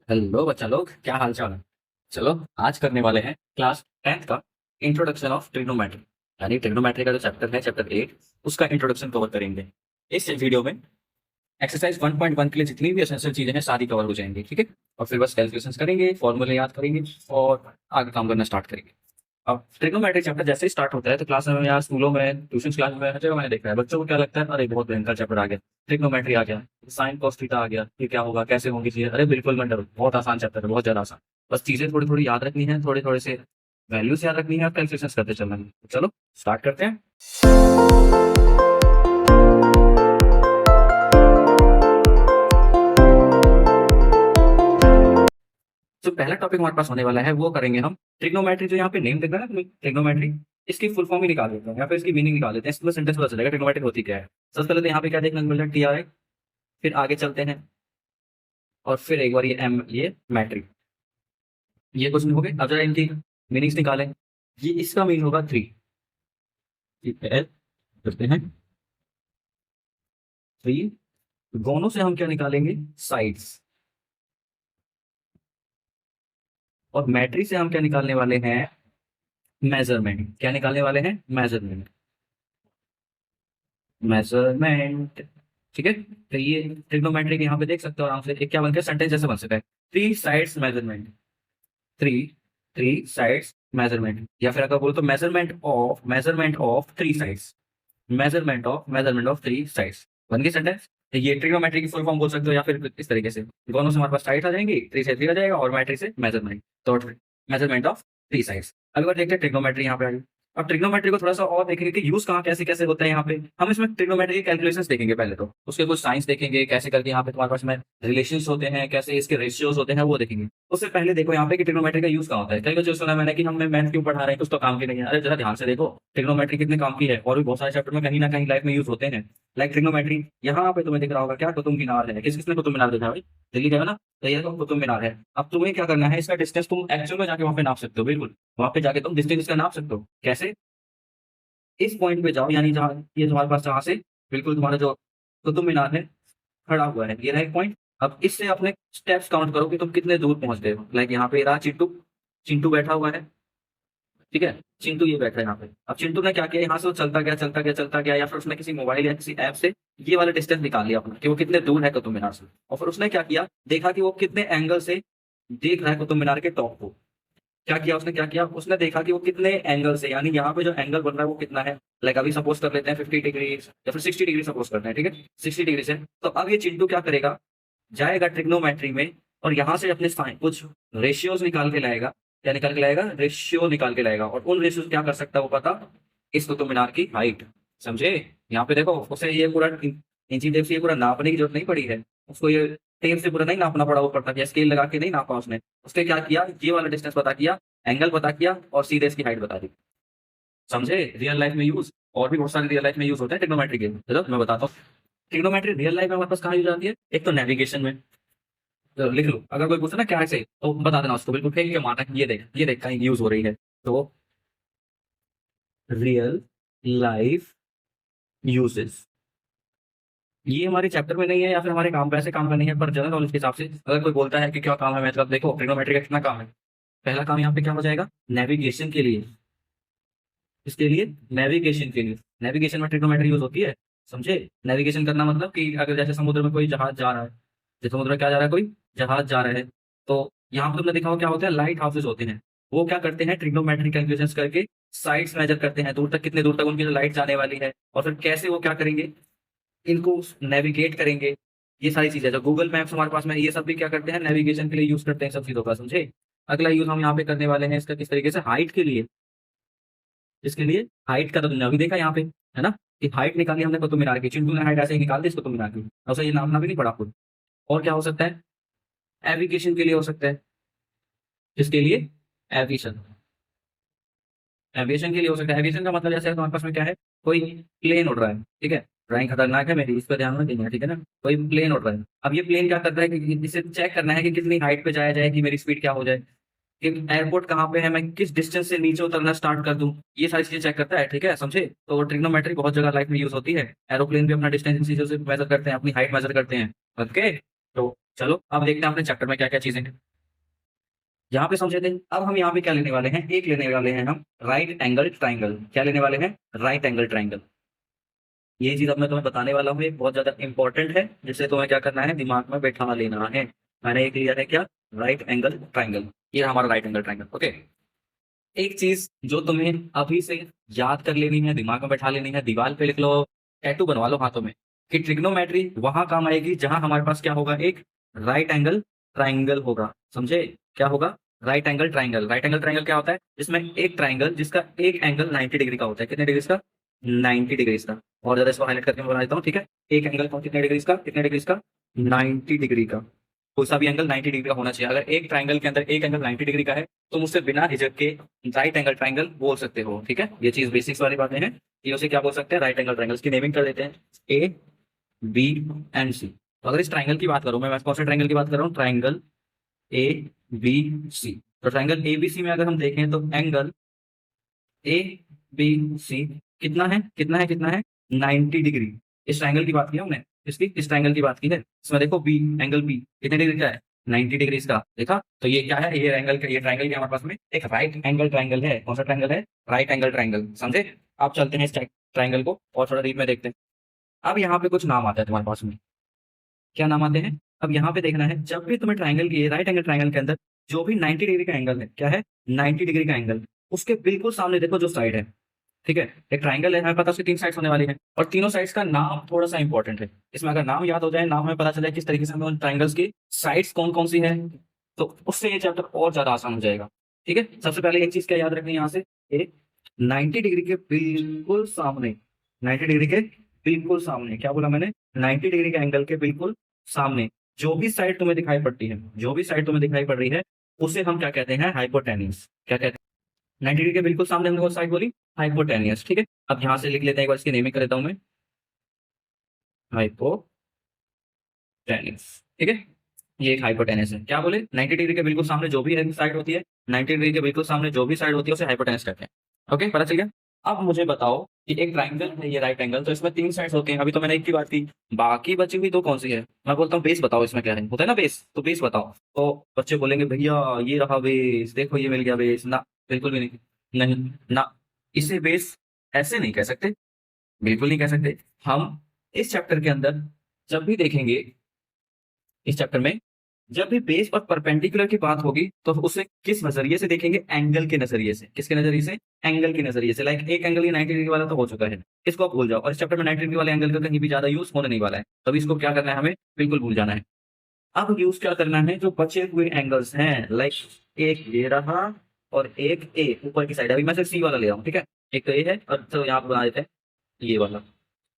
Hello बच्चा लोग, क्या हाल चाल है। चलो, आज करने वाले हैं क्लास 10th का इंट्रोडक्शन ऑफ ट्रिग्नोमेट्री। यानी ट्रिग्नोमेट्री का जो चैप्टर है, चैप्टर 8, उसका इंट्रोडक्शन कवर करेंगे इस वीडियो में। एक्सरसाइज 1.1 के लिए जितनी भी एसेंशियल चीजें हैं सारी कवर हो जाएंगी, ठीक है। और फिर बस कैलकुलेशंस करेंगे, फॉर्मूले याद करेंगे और आगे काम करना स्टार्ट करेंगे। अब ट्रिग्नोमेट्री चैप्टर जैसे ही स्टार्ट होता है तो क्लास में या स्कूलों में, ट्यूशन क्लास में, हर जगह मैंने देखा है बच्चों को क्या लगता है, अरे बहुत भयंकर चैप्टर आ गया, ट्रिग्नोमेट्री आ गया, साइन कॉस थीटा आ गया, ये क्या होगा, कैसे होंगी चीजें। अरे बिल्कुल मत डरो, बहुत आसान चैप्टर है, बहुत ज्यादा आसान। बस चीजें थोड़ी थोड़ी याद रखनी है, थोड़े थोड़े से वैल्यूज याद रखनी है और कैलकुलेशंस करते चलना है। तो चलो स्टार्ट करते हैं। जो पहला टॉपिक हमारे पास होने वाला है वो करेंगे हम ट्रिग्नोमेट्री। जो यहाँ पे नेम दिख रहा है ना ट्रिग्नोमेट्री, इसकी फुल फॉर्म ही निकाल देते हैं, यहाँ पे इसकी मीनिंग निकाल देते हैं, इसमें सेंटेंस पता चलेगा ट्रिग्नोमेट्री होती क्या है। सबसे पहले तो यहाँ पे क्या देखने को मिल रहा है, टी आर आई, फिर आगे चलते हैं और फिर एक बार ये एम, ये मैट्रिक, ये क्वेश्चन हो गए। अब जरा इनकी मीनिंग्स निकालें। ये इसका मीनिंग होगा थ्री, एल करते हैं थ्री। दोनों से हम क्या निकालेंगे, साइड्स। और मैट्रिक से हम क्या निकालने वाले हैं, मेजरमेंट। क्या निकालने वाले हैं, मेजरमेंट, मेजरमेंट। ठीक है, तो ये ट्रिग्नोमेट्री यहाँ पे देख सकते हो आराम से, एक क्या बनकर सेंटेंस जैसे बन सकता है, three sides measurement, three three sides measurement. या फिर अगर बोलो तो measurement of three sides, measurement of three sides बन गई सेंटेंस। ये ट्रिग्नोमेट्री की फुल फॉर्म बोल सकते हो, या फिर इस तरीके से दोनों से हमारे पास साइड आ जाएंगी, थ्री से थ्री आ जाएगा और मैट्रिक से मेजरमेंट, तो मेजरमेंट ऑफ थ्री साइड्स। अब अगर देखते हैं ट्रिग्नोमेट्री यहाँ पे आ गई। अब ट्रिग्नोमेट्री को थोड़ा सा और देखेंगे कि यूज कहाँ कैसे कैसे होता है। यहाँ पे हम इसमें ट्रिग्नोमेट्री के कैलकुलेशंस देखेंगे, पहले तो उसके कुछ साइंस देखेंगे, कैसे करके यहाँ पे तुम्हारे पास में रिलेशंस होते हैं, कैसे इसके रेशियोज होते हैं वो देखेंगे। उससे पहले देखो यहाँ पे कि ट्रिग्नोमेट्री का यूज कहाँ होता है। कई बार सुना मैंने कि हमें मैथ क्यों पढ़ा रहे हैं, कुछ तो काम की नहीं है। अरे जरा ध्यान से देखो, ट्रिग्नोमेट्री कितने काम की है और भी बहुत सारे चैप्टर में कहीं ना कहीं लाइफ में यूज होते हैं। लाइक ट्रिग्नोमेट्री यहाँ पे तुम्हें दिख रहा होगा क्या, कुतुब मीनार है। किसने कुतुब मीनार देखा है भाई, दिल्ली गए हो ना, तो ये तो कुतुब मीनार है। अब तुम्हें क्या करना है, इसका डिस्टेंस तुम एक्चुअल में जाके वहां पे नाप सकते हो। बिल्कुल, वहां पे जाके तुम डिस्टेंस इसका नाप सकते हो। कैसे, इस पॉइंट पे जाओ, यानी जहाँ ये तुम्हारे पास, जहाँ से बिल्कुल तुम्हारा जो कुतुब मीनार है खड़ा हुआ है, ये रहा एक पॉइंट। अब इससे अपने स्टेप्स काउंट करो कि तुम कितने दूर पहुंच गए हो। लाइक यहाँ पे रहा चिंटू, चिंटू बैठा हुआ है, ठीक है, चिंटू ये बैठा है यहाँ पे। अब चिंटू ने क्या किया, यहाँ से वो चलता गया चलता गया चलता गया, या फिर उसने किसी मोबाइल या किसी ऐप से ये वाला डिस्टेंस निकाल लिया अपना कि वो कितने दूर है कुतुब मीनार से। और फिर उसने क्या किया, देखा कि वो कितने एंगल से देख रहा है कुतुब मीनार के टॉप को। क्या किया उसने, क्या किया उसने, देखा कि वो कितने एंगल से, यानी यहाँ पे जो एंगल बन रहा है वो कितना है। लाइक अभी सपोज कर लेते हैं 50 डिग्री या फिर 60 डिग्री सपोज करते हैं, ठीक है, 60 डिग्री से। तो अब ये चिंटू क्या करेगा, जाएगा ट्रिग्नोमेट्री में और यहाँ से अपने कुछ रेशियोज निकाल के लाएगा। क्या निकाल के लाएगा, रेशियो निकाल के लाएगा। और उन रेशियो क्या कर सकता है वो पता, इस कुतुब मीनार की हाइट। समझे, यहाँ पे देखो उसे ये पूरा इंची टेप से ये पूरा नापने की जरूरत नहीं पड़ी है, उसको ये टेप से पूरा नहीं नापना पड़ा ऊपर तक, या स्केल लगा के नहीं नापा उसने। उसने क्या किया, ये वाला डिस्टेंस पता किया, एंगल पता किया और सीधे इसकी हाइट बता दी। समझे, रियल लाइफ में यूज, और भी बहुत सारे रियल लाइफ में यूज होते हैं ट्रिग्नोमेट्री के। चलो मैं बताता हूँ, ट्रिग्नोमेट्री रियल लाइफ में हमारे पास कहाँ यूज आती है। एक तो नेविगेशन में, तो लिख लो, अगर कोई पूछे ना क्या है सही तो बता देना उसको, बिल्कुल फेंक के मारना कि ये देख कहीं यूज हो रही है। तो रियल लाइफ यूजेस, ये हमारे चैप्टर में नहीं है या फिर हमारे काम पे ऐसे काम का नहीं है, पर जनरल नॉलेज के हिसाब से अगर कोई बोलता है कि क्या काम है, मतलब देखो ट्रिग्नोमेट्री का कितना काम है। पहला काम यहाँ पे क्या हो जाएगा, नेविगेशन के लिए, इसके लिए नेविगेशन के लिए, नेविगेशन में ट्रिग्नोमेट्री यूज होती है। समझे, नेविगेशन करना मतलब कि अगर जैसे समुद्र में कोई जहाज जा रहा है, जैसे समुद्र में क्या जा रहा है, कोई जहाज जा रहा है, तो यहाँ पर तुमने देखा हो क्या होता है, लाइट हाउसेस होते हैं। वो क्या करते हैं, ट्रिग्नोमेट्री कैलकुलेशंस करके साइड्स मेजर करते हैं, दूर तक कितने दूर तक उनकी जो लाइट जाने वाली है, और फिर कैसे वो क्या करेंगे, इनको नेविगेट करेंगे। ये सारी चीजें जो गूगल मैप्स हमारे पास में, ये सब भी क्या करते हैं, नेविगेशन के लिए यूज करते हैं सब चीजों का। समझे, अगला यूज हम यहाँ पे करने वाले हैं इसका किस तरीके से, हाइट के लिए। इसके लिए हाइट का तो तुमने अभी देखा यहाँ पे, है ना, कि हाइट निकाली हमने कुतुब मीनार की, चिंटू ने हाइट ऐसे ही निकाल दी इसको कुतुब मीनार की, उसे ये नापना भी नहीं पड़ा आपको। और क्या हो सकता है, एविगेशन के लिए हो सकता है, इसके लिए एविएशन, एविएशन के लिए हो सकता है। एविएशन का मतलब जैसे तुम्हारे पास में क्या है, कोई प्लेन उड़ रहा है, ठीक है, ड्राइंग खतरनाक है मेरी, इस पर ध्यान में देना है, ठीक है ना। कोई प्लेन उड़ रहा है, अब ये प्लेन क्या कर रहा है कि इसे चेक करना है कि कितनी हाइट पे जाया जाए कि मेरी स्पीड क्या हो जाए, कि एयरपोर्ट कहाँ पे है, मैं किस डिस्टेंस से नीचे उतरना स्टार्ट कर दूं, ये सारी चीजें चेक करता है, ठीक है, समझे। तो ट्रिग्नोमेट्री बहुत जगह लाइफ में यूज होती है। एरोप्लेन भी अपना डिस्टेंस इन चीजों से मेजर करते हैं, अपनी हाइट मेजर करते हैं। ओके, तो चलो अब देखते हैं अपने चैप्टर में क्या क्या चीजें हैं। यहाँ पे समझे थे। अब हम यहाँ पे क्या लेने वाले हैं, एक लेने वाले हैं हम राइट एंगल ट्राइंगल। क्या लेने वाले हैं, राइट एंगल ट्राइंगल। ये चीज अब मैं तुम्हें बताने वाला हूँ, एक बहुत ज्यादा इंपॉर्टेंट है, जिसे तुम्हें क्या करना है, दिमाग में बैठा लेना है। मैंने एक लिया है क्या, राइट एंगल ट्राइंगल। ये हमारा राइट एंगल ट्राइंगल। ओके, एक चीज जो तुम्हें अभी से याद कर लेनी है, दिमाग में बैठा लेनी है, दीवार पे लिख लो, टैटू बनवा लो हाथों में, कि ट्रिग्नोमेट्री वहां काम आएगी जहां हमारे पास क्या होगा, एक राइट एंगल ट्राइंगल होगा। समझे, क्या होगा, right angle triangle. Right angle triangle क्या होता है, जिसमें एक ट्राइंगल जिसका एक एंगल 90 डिग्री का होता है। कितने डिग्री का, 90 डिग्री का। और ज्यादा इसको हाईलाइट करके मैं बना देता हूँ, ठीक है। एक एंगल कितने डिग्री का, कितने डिग्री का, 90 डिग्री का। कोई सा भी एंगल 90 डिग्री का होना चाहिए। अगर एक ट्राइंगल के अंदर एक एंगल 90 डिग्री का है, तो मुझसे बिना हिचक के राइट एंगल ट्राइंगल बोल सकते हो, ठीक है। ये चीज बेसिक्स वाली बातें हैं, ये उसे क्या बोल सकते हैं, राइट एंगल ट्राइंगल की नेमिंग कर देते हैं, ए बी एंड सी। तो अगर इस ट्राइंगल की बात करूं मैं कौन से ट्राइंगल की बात कर रहा हूँ, ट्राइंगल ए बी सी। तो ट्राइंगल ए बी सी में अगर हम देखें तो एंगल ए बी सी कितना है, कितना है, कितना है, 90 डिग्री। इस ट्राइंगल की बात की हमने, इसकी इस ट्राइंगल की बात की है। इसमें देखो बी, एंगल बी कितने डिग्री का है, 90 डिग्री का। देखा, तो ये क्या है, ये एंगल, ये ट्राइंगल हमारे पास में एक राइट एंगल ट्राइंगल है। कौन सा ट्राइंगल है, राइट एंगल ट्राइंगल। समझे, आप चलते हैं इस ट्राइंगल को और थोड़ा डीप में देखते हैं। अब यहाँ पे कुछ नाम आते हैं तुम्हारे पास में, क्या नाम आते हैं। अब यहाँ पे देखना है, जब भी तुम्हें ट्राइंगल की राइट एंगल ट्राइंगल के अंदर जो भी 90 डिग्री का एंगल है, क्या है, 90 डिग्री का एंगल, उसके बिल्कुल सामने देखो जो साइड है, ठीक है। एक ट्राइंगल है, हमें पता है उसकी 3 साइड्स होने वाली है, और तीनों साइड्स का नाम थोड़ा सा इंपॉर्टेंट है। इसमें अगर नाम याद हो जाए, नाम हमें पता चले किस तरीके से हमें उन ट्राइंगल्स की साइड्स कौन कौन सी है, तो उससे ये चैप्टर और ज्यादा आसान हो जाएगा, ठीक है। सबसे पहले एक चीज क्या याद रखनी है यहाँ से, एक 90 डिग्री के बिल्कुल सामने, 90 डिग्री के बिल्कुल सामने, क्या बोला मैंने, 90 डिग्री के एंगल के बिल्कुल सामने जो भी साइड तुम्हें दिखाई पड़ती है, जो भी साइड तुम्हें दिखाई पड़ रही है, उसे हम क्या कहते हैं, हाइपोटेन्यूज। क्या कहते हैं, 90 डिग्री के बिल्कुल सामने हमने कौन साइड बोली, हाइपोटेन्यूस, ठीक है। अब यहां से लिख लेते हैं, एक बार इसकी नेमिंग कर देता हूं मैं, हाइपोटेन्यूस, ठीक है। ये एक हाइपोटेन्यूस है। क्या बोले, 90 डिग्री के बिल्कुल सामने जो भी साइड होती है, 90 डिग्री के बिल्कुल सामने जो भी साइड होती है, उसे हाइपोटेन्यूस कहते हैं। ओके, पता चल गया। अब मुझे बताओ कि एक ट्राइंगल है ये राइट एंगल, तो इसमें 3 साइड्स होते हैं। अभी तो मैंने एक की बात की, बाकी बची हुई 2 कौन सी है। मैं बोलता हूँ बेस बताओ, इसमें क्या है, होता है ना बेस, तो बेस बताओ। तो बच्चे बोलेंगे भैया ये रहा बेस, देखो ये मिल गया बेस। ना, बिल्कुल भी नहीं, नहीं ना, इसे बेस ऐसे नहीं कह सकते, बिल्कुल नहीं कह सकते। हम इस चैप्टर के अंदर जब भी देखेंगे, इस चैप्टर में जब भी बेस और परपेंडिकुलर की बात होगी, तो उसे किस नजरिए से देखेंगे, एंगल के नजरिए से। किसके नजरिए से, एंगल के नजरिए से। लाइक एक एंगल ये 90 डिग्री वाला तो हो चुका है, इसको आप भूल जाओ। और इस चैप्टर में 90 डिग्री वाले एंगल का कहीं भी ज्यादा यूज होने नहीं वाला है, तभी इसको क्या करना है, हमें बिल्कुल भूल जाना है। अब यूज क्या करना है, जो बचे हुए एंगल्स हैं, लाइक एक ये रहा और एक ए ऊपर की साइड। अभी मैं सिर्फ सी वाला ले रहा हूँ, ठीक है। एक तो ए है, और तो यहाँ पर बना देते हैं ये वाला।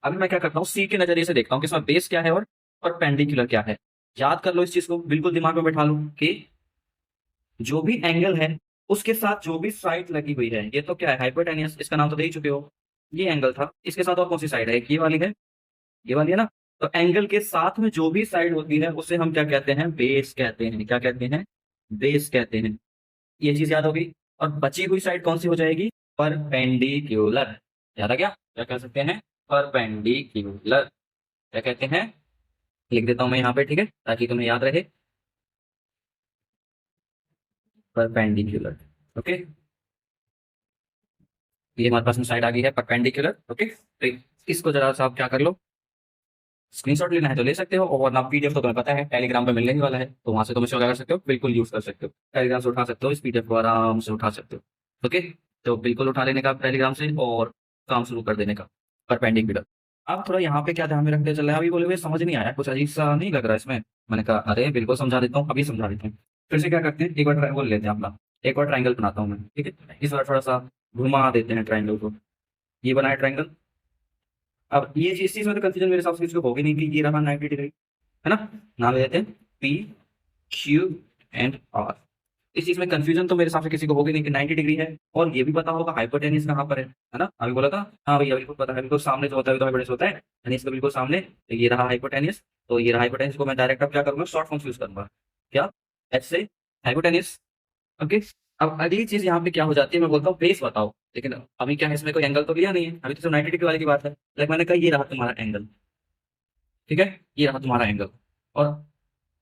अभी मैं क्या करता हूँ, सी के नजरिए से देखता हूँ कि इसमें बेस क्या है और परपेंडिकुलर क्या है। याद कर लो इस चीज को, बिल्कुल दिमाग में बैठा लो कि जो भी एंगल है उसके साथ जो भी साइड लगी हुई है, ये तो क्या है, हाइपोटेनियस, इसका नाम तो दे ही चुके हो। ये एंगल था, इसके साथ और कौन सी साइड है, एक ये वाली है, ये वाली है ना। तो एंगल के साथ में जो भी साइड होती है उसे हम क्या कहते हैं, बेस कहते हैं। क्या कहते हैं, बेस कहते हैं। ये चीज याद होगी। और बची हुई साइड कौन सी हो जाएगी, परपेंडिकुलर। याद आ गया, क्या कह सकते हैं, परपेंडिकुलर। क्या कहते हैं, लिख देता हूं मैं यहाँ पे, ठीक है, ताकि तुम्हें याद रहे, परपेंडिकुलर। ओके, ये हमारे पास में साइड आ गई है परपेंडिकुलर। ओके, तो इसको जरा सा आप क्या कर लो, स्क्रीनशॉट लेना है तो ले सकते हो, और वरना पीडीएफ तो तुम्हें पता है टेलीग्राम पे मिलने ही वाला है, तो वहां से तुम इसको क्या कर सकते हो, बिल्कुल यूज कर सकते हो। टेलीग्राम से उठा सकते हो, इस पीडीएफ को आराम से उठा सकते हो। ओके, तो बिल्कुल उठा लेने का टेलीग्राम से और काम शुरू कर देने का, परपेंडिकुलर। अब थोड़ा यहाँ पे क्या ध्यान में रखते चल रहा है, अभी बोले हुए समझ नहीं आया, कुछ अजीब सा नहीं लग रहा है इसमें। मैंने कहा अरे बिल्कुल समझा देता हूँ, अभी समझा देता हूँ। फिर से क्या करते हैं, एक बार बोल लेते हैं अपना, एक बार ट्राइंगल बनाता हूँ मैं, ठीक है। इस बार थोड़ा सा घुमा देते हैं ट्राइंगल को, ये बनाया ट्राइंगल। अब ये इस चीज में तो कंफ्यूजन मेरे हिसाब से किसी को होगी नहीं कि ये रहा 90 डिग्री, है ना। नाम ले देते हैं पी क्यू एंड आर। इस चीज में कंफ्यूजन तो मेरे हिसाब से किसी को होगी नहीं कि 90 डिग्री है, और ये भी पता होगा हाइपोटेन्यूस कहाँ पर है ना। अभी बोला था, हाँ भैया बिल्कुल पता है, बिल्कुल सामने जो होता है तो हाइपोटेन्यूस होता है, यानी इसका बिल्कुल सामने। तो ये रहा हाइपोटेन्यूस, तो ये रहा हाइपोटेन्यूस को मैं डायरेक्ट अब क्या करूंगा, शॉर्ट फॉर्म यूज करूंगा, क्या, एच से हाइपोटेन्यूस। ओके, अब अगली चीज यहाँ पे क्या हो जाती है, मैं बोलता हूँ बेस बताओ। लेकिन अभी क्या है, इसमें कोई एंगल तो लिया नहीं है, अभी तो सिर्फ 90 डिग्री वाले की बात है। लाइक मैंने कहा ये रहा तुम्हारा एंगल, ठीक है, ये रहा तुम्हारा एंगल। और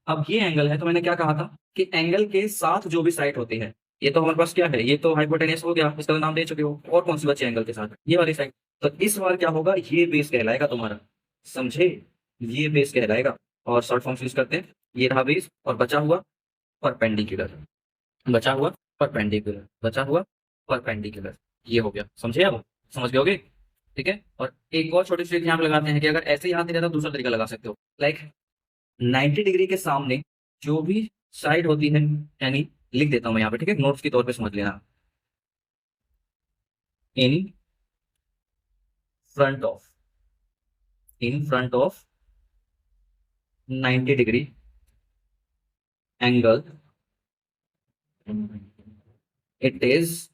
अब ये एंगल है, तो मैंने क्या कहा था कि एंगल के साथ जो भी साइड होती है, ये तो हमारे पास क्या है, ये तो हाइपोटेन्यूस हो गया, इसका तो नाम दे चुके हो। और कौन सी बची एंगल के साथ, ये वाली साइड। तो इस बार क्या होगा, ये बेस कहलाएगा तुम्हारा, समझे, ये बेस कहलाएगा। और शॉर्ट फॉर्म यूज करते हैं, ये रहा बेस और बचा हुआ परपेंडिकुलर, बचा हुआ परपेंडिकुलर, बचा हुआ परपेंडिकुलर, ये हो गया, समझे अब, समझ गए होगे। ठीक है, और एक और छोटी सी ट्रिक यहाँ पे लगाते हैं कि अगर ऐसे यहाँ नहीं रहता, दूसरा तरीका लगा सकते हो। लाइक 90 डिग्री के सामने जो भी साइड होती है, यानी लिख देता हूं मैं यहाँ पे, ठीक है, नोट्स के तौर पे समझ लेना। In front of, in front of 90 degree angle, it is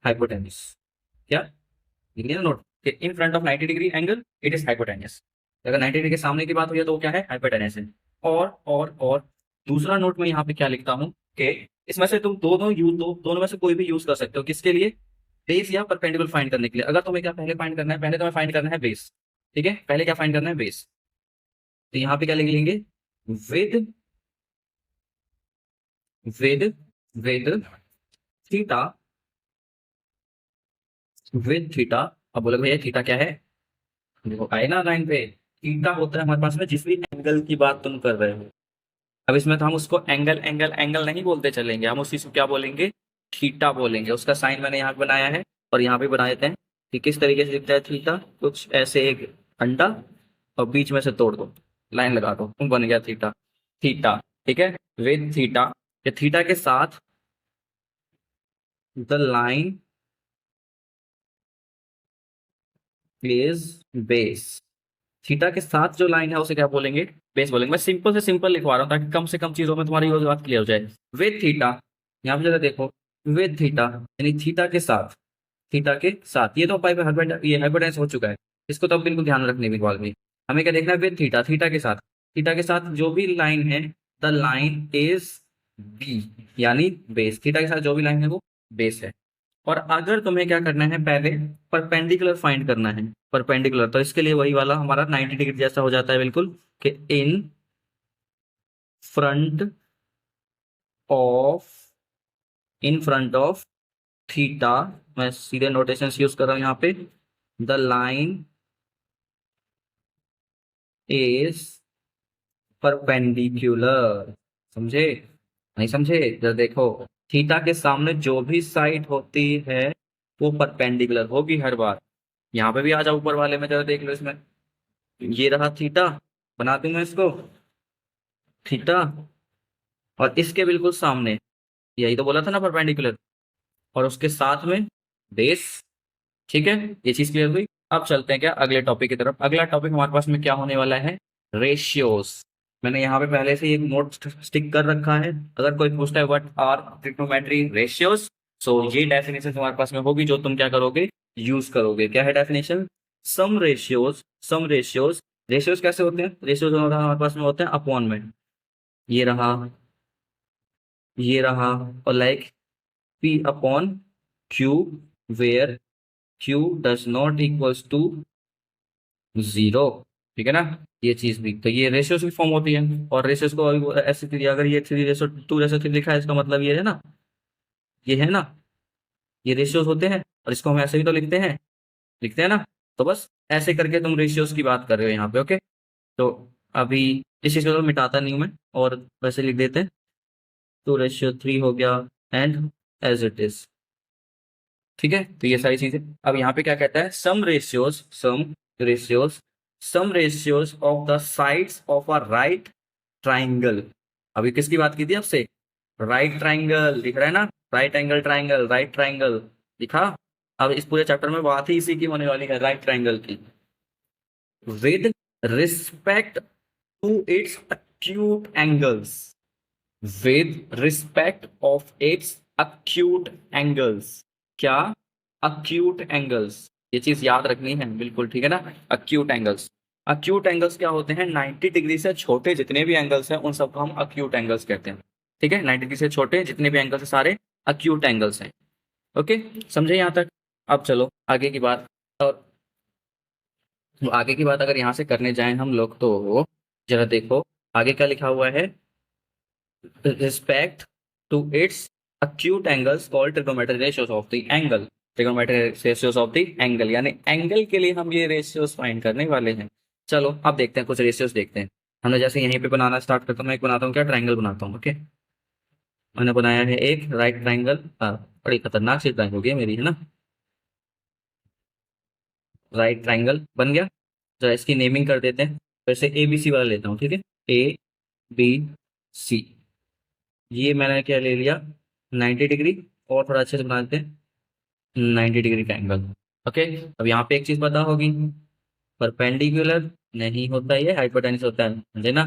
hypotenuse. क्या लिख लिया नोट, कि in front of 90 degree angle it is hypotenuse. अगर 90 डिग्री के सामने की बात हुई है तो वो क्या है, हाइपोटेन्यूस है। और दूसरा नोट में यहाँ पे क्या लिखता हूँ कि इसमें से तुम दोनों यूज, दोनों में से कोई भी यूज कर सकते हो, किसके लिए, बेस या परपेंडिकुलर फाइंड करने के लिए। अगर तुम्हें क्या पहले फाइंड करना है, पहले तुम्हें फाइंड करना है बेस, ठीक है, पहले क्या फाइंड करना है, बेस। तो यहाँ पे क्या लिख लेंगे, with with with theta, with theta. अब बोलोगे भैया थीटा क्या है, देखो आए ना लाइन पे, थीटा होता है हमारे पास में जिस भी एंगल की बात तुम कर रहे हो। अब इसमें तो हम उसको एंगल एंगल एंगल नहीं बोलते चलेंगे, हम उसी को क्या बोलेंगे, थीटा बोलेंगे। उसका साइन मैंने यहाँ पे बनाया है और यहाँ पे बना देते हैं कि किस तरीके से दिखता है थीटा, कुछ ऐसे एक अंडा और बीच में से तोड़ दो, लाइन लगा दो, बन गया थीटा, थीटा। ठीक है, विद थीटा, ये थीटा के साथ the line is base, theta के साथ जो लाइन है उसे क्या बोलेंगे, बेस बोलेंगे। मैं सिंपल से सिंपल लिखवा रहा हूँ ताकि कम से कम चीजों में तुम्हारी वो बात क्लियर हो जाए। विद थीटा, यहाँ पे जरा देखो, विद थीटा यानी थीटा के साथ, थीटा के साथ, ये तो पाइप ये हाइपोटेन्यूस हो चुका है, इसको तो अब बिल्कुल ध्यान रखने की बात नहीं। हमें क्या देखना है, विद थीटा, थीटा के साथ, थीटा के साथ जो भी लाइन है, द लाइन इज बी, यानी बेस, थीटा के साथ जो भी लाइन है वो बेस है। और अगर तुम्हें क्या करना है, पहले परपेंडिकुलर फाइंड करना है, परपेंडिकुलर, तो इसके लिए वही वाला हमारा 90 डिग्री जैसा हो जाता है बिल्कुल, कि in front of, in front of theta, मैं सीधे नोटेशन यूज कर रहा हूं यहाँ पे, द लाइन इज परपेंडिकुलर, समझे, नहीं समझे, जरा देखो, थीटा के सामने जो भी साइड होती है वो परपेंडिकुलर होगी हर बार। यहाँ पे भी आ जाओ ऊपर वाले में, जरा देख लो इसमें, ये रहा थीटा, बना दूं मैं इसको थीटा, और इसके बिल्कुल सामने, यही तो बोला था ना परपेंडिकुलर, और उसके साथ में बेस। ठीक है, ये चीज क्लियर हुई। अब चलते हैं क्या अगले टॉपिक की तरफ। अगला टॉपिक हमारे पास में क्या होने वाला है, रेशियोज। मैंने यहाँ पे पहले से एक नोट स्टिक कर रखा है, अगर कोई पूछता है व्हाट आर ट्रिग्नोमेट्री रेशियोज, सो ये डेफिनेशन तुम्हारे पास में होगी जो तुम क्या करोगे, यूज करोगे। क्या है डेफिनेशन, सम रेशियोज, सम रेशियोज, रेशियोज कैसे होते हैं, रेशियोज हमारे पास में होते हैं अपॉन में, ये रहा, ये रहा, और like p upon q, where q does not equals to zero. ठीक है ना, ये चीज भी, तो ये रेशियोज की फॉर्म होती है। और रेशियोज को अभी ऐसे अगर ये 3:2 लिखा है, इसका मतलब ये है ना, ये है ना, ये रेशियोज होते हैं, और इसको हम ऐसे भी तो लिखते हैं, लिखते हैं ना। तो बस ऐसे करके तुम रेशियोज की बात कर रहे हो यहाँ पे, ओके। तो अभी इस चीज को तो मिटाता नहीं हूं मैं, और वैसे लिख देते हैं, 2:3 हो गया, एंड एज इट इज। ठीक है, तो ये सारी चीजें। अब यहाँ पे क्या कहता है, sum ratios, ratios sum ratios of the sides of a right triangle. अभी किसकी बात की थी आपसे, राइट ट्राइंगल, दिख रहा है ना, right angle triangle, right triangle दिखा। अब इस पूरे चैप्टर में बात ही इसी की होने वाली है, राइट ट्राइंगल की, with respect to its acute angles, with respect of its acute angles। क्या, acute angles, ये चीज याद रखनी है बिल्कुल, ठीक है ना। acute angles, acute angles क्या होते हैं, 90 डिग्री से छोटे जितने भी एंगल्स हैं उन सबको हम acute angles कहते हैं। ठीक है, 90 डिग्री से छोटे जितने भी एंगल्स हैं सारे acute angles हैं। ओके, समझे यहाँ तक। अब चलो आगे की बात, और आगे की बात अगर यहाँ से करने जाएं हम लोग, तो जरा देखो, आगे क्या लिखा हुआ है, respect to its acute angles called trigonometric ratios of the angle, trigonometric ratios of the angle, यानी एंगल के लिए हम ये रेशियोज फाइंड करने वाले हैं। चलो अब देखते हैं, कुछ रेशियोज देखते हैं। हमने जैसे यहीं पे बनाना स्टार्ट करता हूँ, मैं एक बनाता हूँ क्या, ट्राइंगल बनाता हूँ। ओके, मैंने बनाया है एक राइट ट्राइंगल। बड़ी खतरनाक सी ड्राइंग हो गई है मेरी, है ना। राइट ट्राइंगल बन गया। जरा इसकी नेमिंग कर देते हैं। वैसे ए बी सी वाला लेता हूँ, ठीक है। ए बी सी, ये मैंने क्या ले लिया, 90 डिग्री। और थोड़ा अच्छे से बना देते हैं, 90 डिग्री का एंगल। ओके, अब यहाँ पे एक चीज पता होगी, परपेंडिकुलर नहीं होता, ये हाइपोटेन्यूस होता है, समझे ना।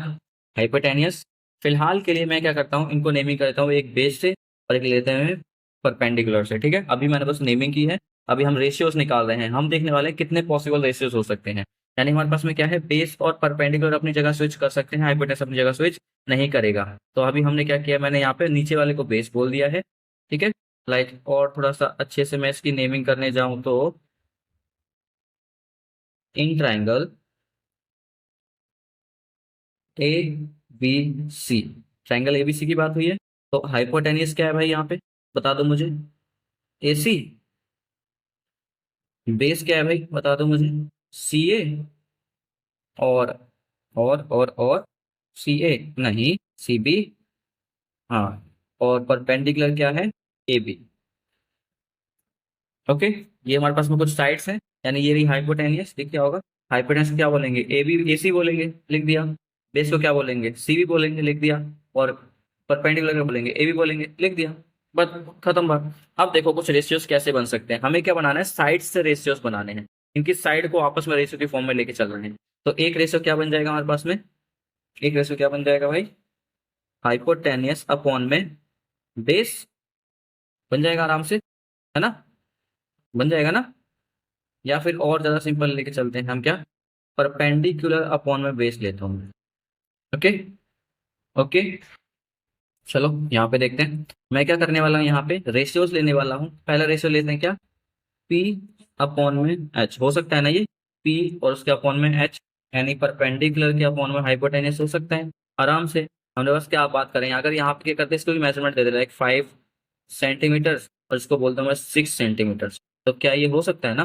हाइपोटेन्यूस। फिलहाल के लिए मैं क्या करता हूँ, इनको नेमिंग करता हूँ, एक बेस से और एक लेते हैं परपेंडिकुलर से, ठीक है। अभी मैंने बस नेमिंग की है। अभी हम रेशियोज निकाल रहे हैं, हम देखने वाले हैं कितने पॉसिबल रेशियोज हो सकते हैं। यानी हमारे पास में क्या है, बेस और परपेंडिकुलर अपनी जगह स्विच कर सकते हैं, हाइपोटेन्यूस अपनी जगह स्विच नहीं करेगा। तो अभी हमने क्या किया, मैंने यहाँ पे नीचे वाले को बेस बोल दिया है, ठीक है। लाइक और थोड़ा सा अच्छे से मैं इसकी नेमिंग करने जाऊं तो, in triangle A B C, triangle A B C की बात हुई है। तो हाइपोटेनियस क्या है भाई यहाँ पे, बता दो मुझे। ए सी। बेस क्या है भाई, बता दो मुझे। सी ए। और और सी ए नहीं, सी बी। हाँ, और परपेंडिकुलर क्या है, ए बी। ओके, ये हमारे पास में कुछ साइड्स हैं, यानी ये रही हाइपोटेनियस, दिख क्या होगा। हाइपोटेनियस को क्या बोलेंगे, ए बी ए सी बोलेंगे, लिख दिया। बेस को क्या बोलेंगे, सी बी बोलेंगे, लिख दिया। और परपेंडिकुलर को बोलेंगे, ए बी बोलेंगे, लिख दिया। बस, खत्म बात। अब देखो कुछ रेशियोज कैसे बन सकते हैं। हमें क्या बनाना है, साइड से रेशियोज बनाने हैं, इनकी साइड को आपस में रेशियो की फॉर्म में लेके चल रहे हैं। तो एक रेशियो क्या बन जाएगा हमारे पास में, एक रेशियो क्या बन जाएगा भाई, हाइपोटेनियस अपॉन में बेस, बन जाएगा आराम से, है ना, बन जाएगा ना। या फिर और ज्यादा सिंपल लेके चलते हैं हम, क्या, परपेंडिकुलर अपॉन में बेस लेता हूँ। ओके। ओके, चलो यहाँ पे देखते हैं। मैं क्या करने वाला हूँ, यहाँ पे रेशियोज लेने वाला हूँ। पहला रेशियो लेते हैं क्या, पी अपॉन में एच, हो सकता है ना ये, पी और उसके अपॉन में एच, यानी परपेंडिकुलर के अपॉन में हाइपोटेनस हो सकता है आराम से। हमने बस क्या बात करें, अगर यहाँ पे क्या करते हैं, इसको भी मेजरमेंट दे दे, लाइक 5 सेंटीमीटर, और इसको बोलता हूँ मैं 6 सेंटीमीटर। तो क्या ये हो सकता है ना,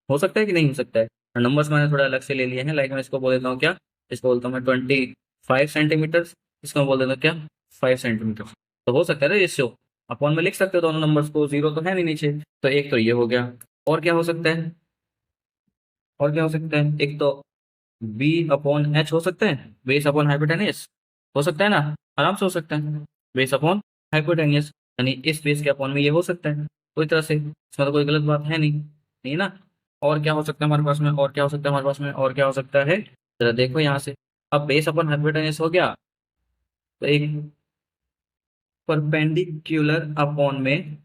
हो सकता है कि नहीं हो सकता है। नंबर्स मैंने थोड़ा अलग से ले लिए हैं, लाइक मैं इसको बोल देता हूँ क्या, इसको बोलता हूँ मैं 25 सेंटीमीटर, इसको मैं बोल देता हूँ क्या, 5 सेंटीमीटर। तो हो सकता है ना रेशियो, अपॉन में लिख सकते हो दोनों नंबर्स को, जीरो तो है नहीं नीचे। तो एक तो ये हो गया। और क्या हो सकता है, और क्या हो सकता है, एक तो बी अपॉन एच हो सकता है, बेस अपॉन हाइपोटेनियस, हो सकता है ना, आराम से हो सकता है, बेस अपॉन हाइपोटेनियस, यानी इस बेस के अपॉन में ये हो सकता है। कोई तरह से इसमें तो कोई गलत बात है नहीं, नहीं ना। और क्या हो सकता है हमारे पास में, और क्या हो सकता है हमारे पास में, और क्या हो सकता है, जरा देखो यहाँ से। अब बेस अपॉन हाइपोटेनियस हो गया, तो एक परपेंडिकुलर अपॉन में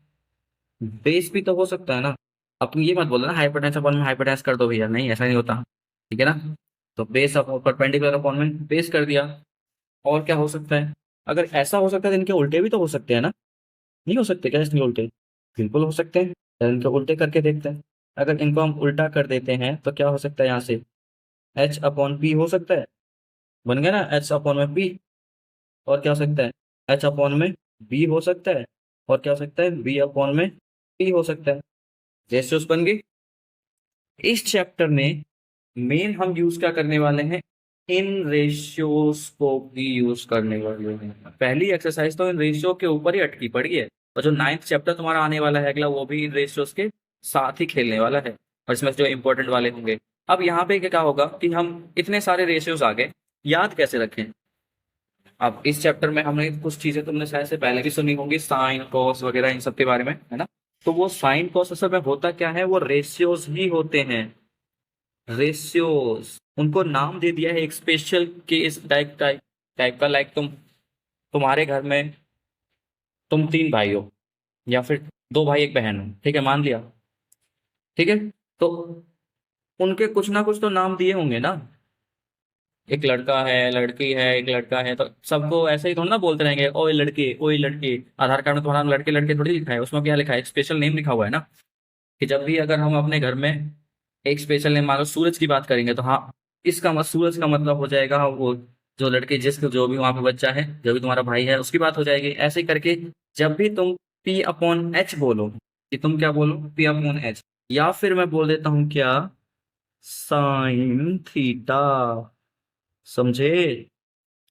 बेस भी तो हो सकता है ना। अब तुम ये मत बोलो ना हाइपोटेन्स अपॉन में हाइपोटेन्स कर दो भैया, नहीं ऐसा नहीं होता, ठीक है ना। तो बेस अपॉन परपेंडिकुलर अपॉन में बेस कर दिया। और क्या हो सकता है, अगर ऐसा हो सकता है तो इनके उल्टे भी तो हो सकते हैं ना, नहीं हो सकते क्या इसके उल्टे, बिल्कुल हो सकते हैं। तो इनके उल्टे करके देखते हैं। अगर इनको हम उल्टा कर देते हैं तो क्या हो सकता है यहाँ से, एच अपॉन पी हो सकता है, बन गया ना, एच अपॉन में पी। और क्या हो सकता है, एच अपॉन में बी हो सकता है। और क्या हो सकता है, बी अपॉन में पी हो सकता है। रेशियोस बन गई। इस चैप्टर में मेन हम यूज क्या करने वाले हैं, इन रेशियोस को भी यूज करने वाले हैं। पहली एक्सरसाइज तो इन रेशियो के ऊपर ही अटकी पड़ी है, और जो 9th चैप्टर तुम्हारा आने वाला है अगला, वो भी इन रेशियोस के साथ ही खेलने वाला है, और इसमें जो इंपॉर्टेंट वाले होंगे। अब यहाँ पे क्या होगा कि हम इतने सारे रेशियोज आ गए, याद कैसे रखें। अब इस चैप्टर में हमने कुछ चीजें तुमने शायद से पहले भी सुनी होंगी, साइन कॉस वगैरह, इन सब के बारे में, है ना। तो वो साइन कॉस असल में होता क्या है, वो रेशियोज ही होते हैं, रेशियोज। उनको नाम दे दिया है एक special case type type type का, लाइक तुम्हारे घर में तुम 3 भाई हो, या फिर 2 भाई 1 बहन हो, ठीक है, मान लिया, ठीक है। तो उनके कुछ ना कुछ तो नाम दिए होंगे ना। एक लड़का है, लड़की है, एक लड़का है, तो सबको ऐसे ही थोड़ा ना बोलते रहेंगे, ओए लड़के ओए लड़के। आधार कार्ड में तुम्हारा नाम लड़के लड़के थोड़ी लिखा है, उसमें क्या लिखा है, एक स्पेशल नेम लिखा हुआ है ना। कि जब भी अगर हम अपने घर में एक स्पेशल नेम, मान लो सूरज की बात करेंगे, तो हाँ, इसका सूरज का मतलब हो जाएगा वो जो लड़के जिसको जो भी वहां पे बच्चा है, जो भी तुम्हारा भाई है, उसकी बात हो जाएगी। ऐसे ही करके जब भी तुम पी अपॉन एच बोलो, कि तुम क्या बोलो, पी अपॉन एच, या फिर मैं बोल देता हूं क्या, साइन थीटा। समझे?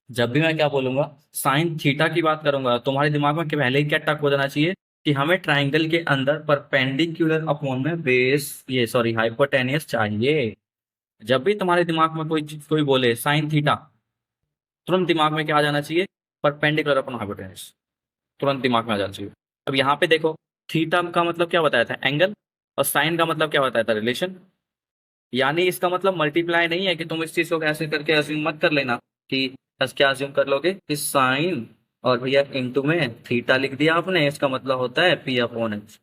जब भी मैं क्या बोलूंगा, साइन थीटा की बात करूंगा, तुम्हारे दिमाग में पहले ही क्या टक हो जाना चाहिए कि हमें ट्राइंगल के अंदर परपेंडिकुलर अपॉन में बेस, ये सॉरी हाइपोटेनियस चाहिए। जब भी तुम्हारे दिमाग में कोई बोले साइन थीटा, तुरंत दिमाग में क्या आ जाना चाहिए, परपेंडिकुलर अपॉन हाइपोटेन्यूस, तुरंत दिमाग में आ जाना चाहिए। अब यहाँ पे देखो, थीटा का मतलब क्या बताया था, एंगल, और साइन का मतलब क्या बताया था, रिलेशन। यानी इसका मतलब मल्टीप्लाई नहीं है कि तुम इस चीज को कैसे करके अज्यूम मत कर लेना कि बस क्या अज्यूम कर लोगे कि साइन और भैया इंटू में थीटा लिख दिया आपने, इसका मतलब होता है पी अपॉन एच।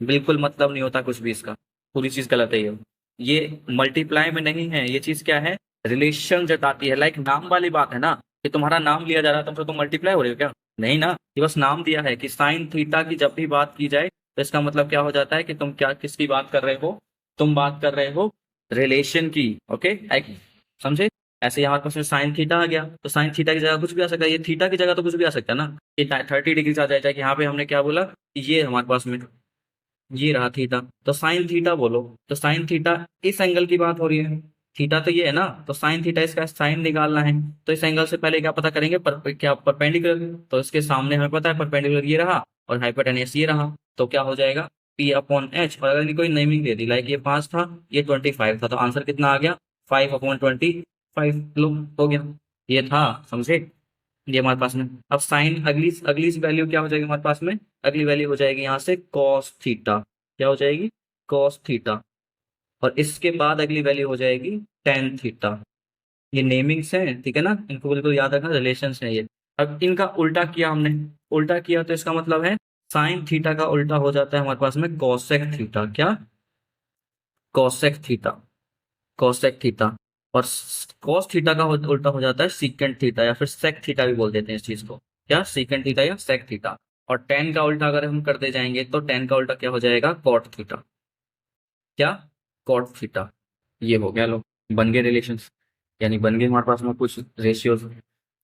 बिल्कुल मतलब नहीं होता कुछ भी इसका, पूरी चीज गलत है ये मल्टीप्लाई में नहीं है, ये चीज क्या है, रिलेशन जताती है। लाइक नाम वाली बात है ना, कि तुम्हारा नाम लिया जा रहा है, तुम मल्टीप्लाई हो रहे हो क्या, नहीं ना। ये बस नाम दिया है कि साइन थीटा की जब भी बात की जाए तो इसका मतलब क्या हो जाता है कि तुम क्या किसकी बात कर रहे हो, तुम बात कर रहे हो रिलेशन की। ओके, समझे? ऐसे ही हमारे पास में साइन थीटा आ गया, तो साइन थीटा की जगह कुछ भी आ सकता है, ये थीटा की जगह तो कुछ भी आ सकता है ना, ये 30 डिग्री आ जाए, कि यहाँ पे हमने क्या बोला, ये हमारे पास में ये रहा थीटा, तो साइन थीटा बोलो, तो साइन थीटा इस एंगल की बात हो रही है, थीटा तो ये है ना, तो साइन थीटा इसका साइन निकालना है, तो इस एंगल से पहले क्या पता करेंगे, क्या परपेंडिकुलर, तो इसके सामने हमें पता है परपेंडिकुलर ये रहा और हाइपोटेन्यूस ये रहा, तो क्या हो जाएगा, पी अपॉन एच। और अगर कोई नेमिंग दे दी, लाइक ये 5 था, ये 25 था, तो आंसर कितना आ गया, 5/25। लो, हो गया, ये था। समझे? ये हमारे पास में अब साइन अगली अगली वैल्यू क्या हो जाएगी हमारे पास में, अगली वैल्यू हो जाएगी यहाँ से कॉस थीटा। क्या हो जाएगी, कॉस थीटा। और इसके बाद अगली वैल्यू हो जाएगी टेन थीटा। ये नेमिंग्स हैं, ठीक है ना, इनको बिल्कुल याद रखना, रिलेशंस हैं ये। अब इनका उल्टा किया हमने, उल्टा किया तो इसका मतलब है साइन थीटा का उल्टा हो जाता है हमारे पास में कॉसेक थीटा। क्या, कॉसेक थीटा, कॉसेक थीटा। और कॉस थीटा का उल्टा हो जाता है सीकेंट थीटा, या फिर सेक थीटा भी बोल देते हैं इस चीज को, क्या, सीकेंट थीटा या सेक थीटा। और टेन का उल्टा अगर हम करते जाएंगे तो टेन का उल्टा क्या हो जाएगा, कॉट थीटा। क्या, कॉट थीटा। ये हो गया, लो, बन गए रिलेशंस, यानी बन गए हमारे पास में कुछ रेशियोज।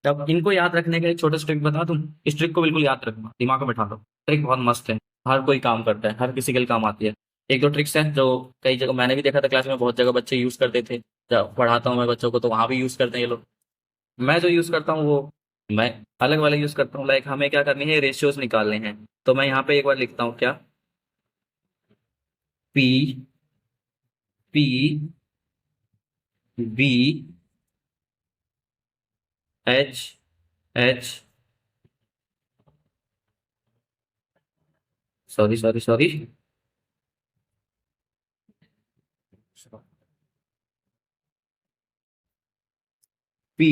अब इनको याद रखने का एक छोटा ट्रिक बता दूं, इस ट्रिक को बिल्कुल याद रखना, दिमाग में बैठा लो, ट्रिक बहुत मस्त है, हर कोई काम करता है, हर किसी के लिए काम आती है। एक दो ट्रिक्स हैं जो कई जगह मैंने भी देखा था, क्लास में बहुत जगह बच्चे यूज करते थे, जब पढ़ाता हूँ मैं बच्चों को तो वहां भी यूज करते हैं ये लोग। मैं जो यूज करता हूँ वो मैं अलग वाले यूज करता हूँ। लाइक हमें क्या करनी है, रेशियोज निकालने हैं, तो मैं यहाँ पे एक बार लिखता हूँ, क्या, P, P, B, H, H, sorry sorry sorry, P,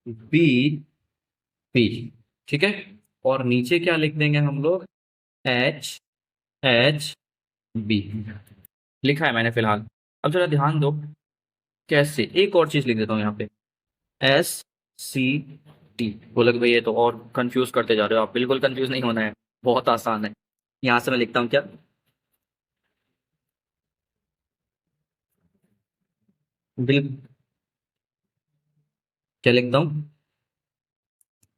B, P, ठीक है। और नीचे क्या लिख देंगे हम लोग, एच, एच, बी, लिखा है मैंने फिलहाल। अब जरा ध्यान दो, कैसे, एक और चीज लिख देता हूँ यहाँ पे, एस, सी, टी। बोले कि भाई ये तो और कंफ्यूज करते जा रहे हो आप, बिल्कुल कंफ्यूज नहीं होना है, बहुत आसान है। यहाँ से मैं लिखता हूँ क्या, बिल क्या लिखता हूँ,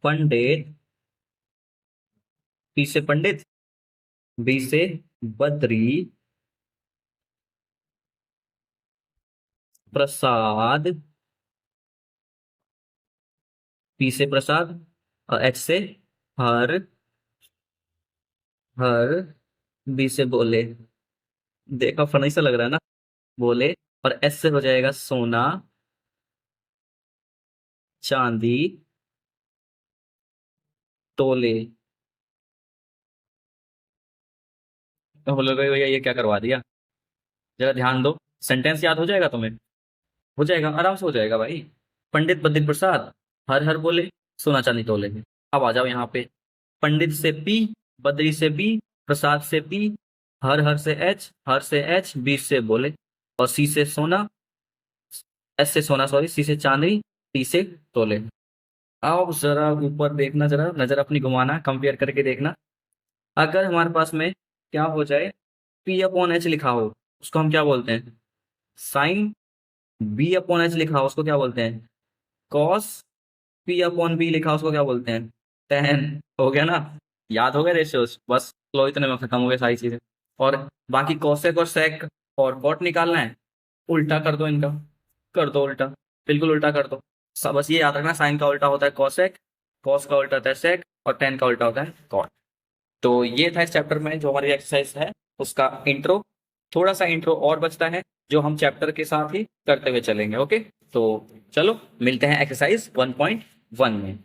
पंडित, पी से पंडित, बी से बद्री प्रसाद, पी से प्रसाद, और एच से हर, हर, बी से बोले, देखा फनी सा लग रहा है ना, बोले। और एस से हो जाएगा सोना, चांदी, तोले। तो बोलोगे भैया ये क्या करवा दिया, जरा ध्यान दो, सेंटेंस याद हो जाएगा तुम्हें, हो जाएगा, आराम से हो जाएगा भाई। पंडित बद्री प्रसाद, हर हर बोले, सोना चांदी तोले। अब आ जाओ यहाँ पे, पंडित से पी, बद्री से बी, प्रसाद से पी, हर हर से एच, हर से एच, बी से बोले, और सी से सोना, एस से सोना सॉरी, सी से चांदी, टी से तोले। आओ जरा ऊपर देखना, जरा नजर अपनी घुमाना, कंपेयर करके देखना। अगर हमारे पास में क्या हो जाए, पी अपॉन एच लिखा हो, उसको हम क्या बोलते हैं, साइन, बी अपॉन एच लिखा हो उसको क्या बोलते हैं, कॉस पी अपॉन बी लिखा उसको क्या बोलते हैं, टेन। हो गया ना, याद हो गया रेशियोज, बस लो इतने में खत्म हो गए सारी चीजें। और बाकी कोसेक और सेक और कॉट निकालना है, उल्टा कर दो इनका, कर दो उल्टा, बिल्कुल उल्टा कर दो। सब बस ये याद रखना, साइन का उल्टा होता है कॉसेक, कॉस का उल्टा होता है सेक, और टेन का उल्टा होता है कॉट। तो ये था इस चैप्टर में जो हमारी एक्सरसाइज है उसका इंट्रो। थोड़ा सा इंट्रो और बचता है जो हम चैप्टर के साथ ही करते हुए चलेंगे। ओके, तो चलो मिलते हैं एक्सरसाइज 1.1 में।